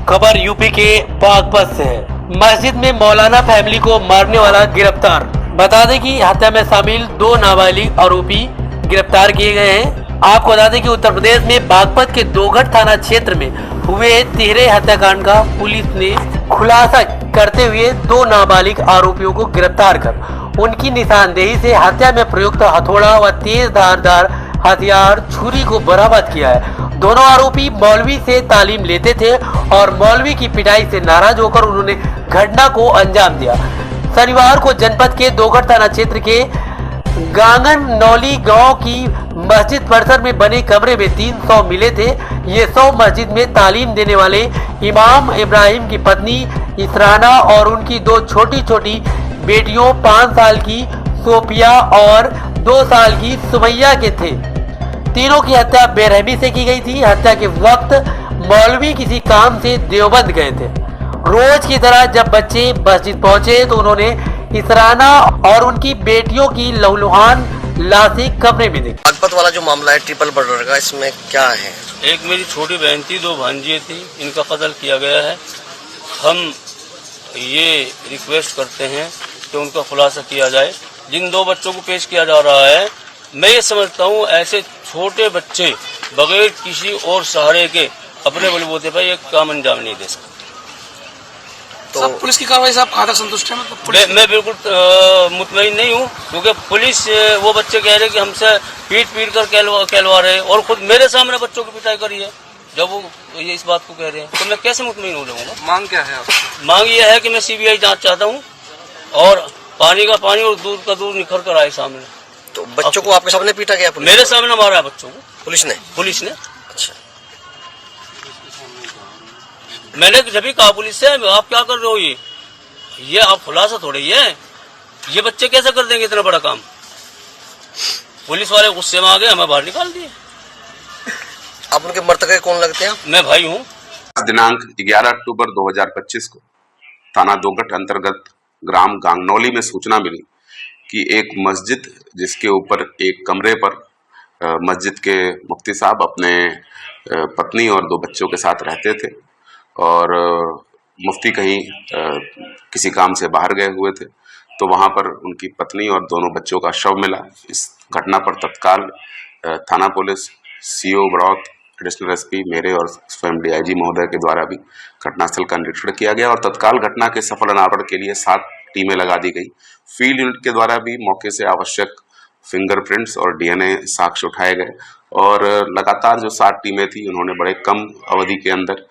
खबर यूपी के बागपत से है। मस्जिद में मौलाना फैमिली को मारने वाला गिरफ्तार। बता दें कि हत्या में शामिल 2 नाबालिग आरोपी गिरफ्तार किए गए हैं। आपको बता दें कि उत्तर प्रदेश में बागपत के दोघट थाना क्षेत्र में हुए तिहरे हत्याकांड का पुलिस ने खुलासा करते हुए 2 नाबालिग आरोपियों को गिरफ्तार कर उनकी निशानदेही से हत्या में प्रयुक्त हथौड़ा व तेज धारदार हथियार छुरी को बरामद किया है। दोनों आरोपी मौलवी से तालीम लेते थे और मौलवी की पिटाई से नाराज होकर उन्होंने घटना को अंजाम दिया। शनिवार को जनपद के दोघट थाना क्षेत्र के गांगन नौली गांव की मस्जिद परिसर में बने कमरे में 3 शव मिले थे। ये शव मस्जिद में तालीम देने वाले इमाम इब्राहिम की पत्नी इसराना और उनकी 2 छोटी छोटी बेटियों 5 साल की सोफिया और 2 साल की सुमैया के थे। तीनों की हत्या बेरहमी से की गई थी। हत्या के वक्त मौलवी किसी काम से देवबंद गए थे। रोज की तरह जब बच्चे मस्जिद पहुंचे तो उन्होंने इसराना और उनकी बेटियों की लहूलुहान लाशें कमरे में देखी। बागपत वाला जो मामला है ट्रिपल मर्डर का, इसमें क्या है? एक मेरी छोटी बहन थी, 2 भांजियाँ थी, इनका कत्ल किया गया है। हम ये रिक्वेस्ट करते हैं कि उनका खुलासा किया जाए। जिन 2 बच्चों को पेश किया जा रहा है, मैं ये समझता हूँ ऐसे छोटे बच्चे बगैर किसी और सहारे के अपने बलबूते पर एक काम अंजाम नहीं दे सकते। तो पुलिस की कार्रवाई से आप कहाँ तक संतुष्ट हैं? मतलब मैं बिल्कुल मुतमईन नहीं हूँ, क्योंकि पुलिस वो बच्चे कह रहे कि हमसे पीट कर कहलवा रहे और खुद मेरे सामने बच्चों की पिटाई करी है। जब वो ये इस बात को कह रहे हैं तो मैं कैसे मुतमईन हो जाऊंगा? मांग क्या है आपकी? मांग ये है कि मैं CBI जांच चाहता हूँ और पानी का पानी और दूध का दूध निखर कर आए सामने। तो बच्चों को आपके सामने पीटा गया? पुलिस मेरे सामने मारा है बच्चों को पुलिस ने। अच्छा, मैंने जब भी कहा पुलिस से, आप क्या कर रहे हो? ये आप खुलासा थोड़े ये बच्चे कैसे कर देंगे इतना बड़ा काम? पुलिस वाले गुस्से में आ गए, हमें बाहर निकाल दिए। आप उनके मृतक कौन लगते हैं? मैं भाई हूँ। दिनांक 11 अक्टूबर 2025 को थाना दोघट अंतर्गत ग्राम गांगनौली में सूचना मिली कि एक मस्जिद जिसके ऊपर एक कमरे पर मस्जिद के मुफ्ती साहब अपने पत्नी और 2 बच्चों के साथ रहते थे और मुफ्ती कहीं किसी काम से बाहर गए हुए थे, तो वहां पर उनकी पत्नी और दोनों बच्चों का शव मिला। इस घटना पर तत्काल थाना police, CO Baraut, additional SP मेरे और स्वयं DIG महोदय के द्वारा भी घटनास्थल का निरीक्षण किया गया और तत्काल घटना के सफल अनावरण के लिए 7 टीमें लगा दी गई। फील्ड यूनिट के द्वारा भी मौके से आवश्यक फिंगरप्रिंट्स और DNA साक्ष्य उठाए गए और लगातार जो 7 टीमें थी उन्होंने बड़े कम अवधि के अंदर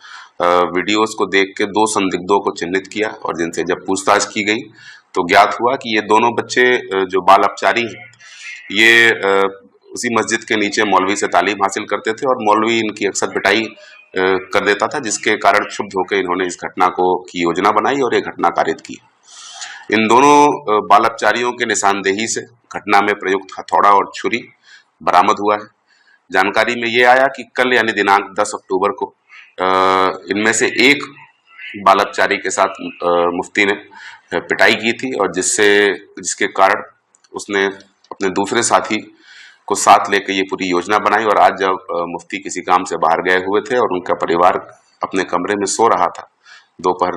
वीडियोस को देख के 2 संदिग्धों को चिन्हित किया और जिनसे जब पूछताछ की गई तो ज्ञात हुआ कि ये दोनों बच्चे जो बाल अपचारी हैं, ये उसी मस्जिद के नीचे मौलवी से तालीम हासिल करते थे और मौलवी इनकी अक्सर पिटाई कर देता था, जिसके कारण क्षुब्ध होकर इन्होंने इस घटना की योजना बनाई और ये घटना कारित की। इन दोनों बाल अपचारियों के निशानदेही से घटना में प्रयुक्त हथौड़ा और छुरी बरामद हुआ है। जानकारी में ये आया कि कल यानी दिनांक 10 अक्टूबर को इनमें से एक बाल अपचारी के साथ मुफ्ती ने पिटाई की थी और जिसके कारण उसने अपने दूसरे साथी को साथ लेकर ये पूरी योजना बनाई और आज जब मुफ्ती किसी काम से बाहर गए हुए थे और उनका परिवार अपने कमरे में सो रहा था दोपहर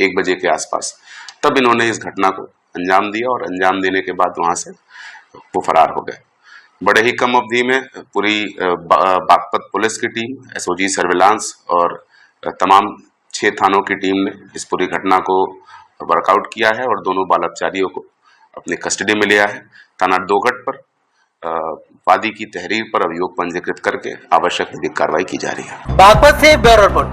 1 बजे के आसपास, तब इन्होंने इस घटना को अंजाम दिया और अंजाम देने के बाद वहां से वो फरार हो गए। बड़े ही कम अवधि में पूरी बागपत पुलिस की टीम, SOG सर्विलांस और तमाम 6 थानों की टीम ने इस पूरी घटना को वर्कआउट किया है और दोनों बाल अपचारियों को अपनी कस्टडी में लिया है। थाना दोघट पर वादी की तहरीर पर अभियोग पंजीकृत करके आवश्यक विधिक कार्रवाई की जा रही है। बागपत से ब्यूरो रिपोर्ट।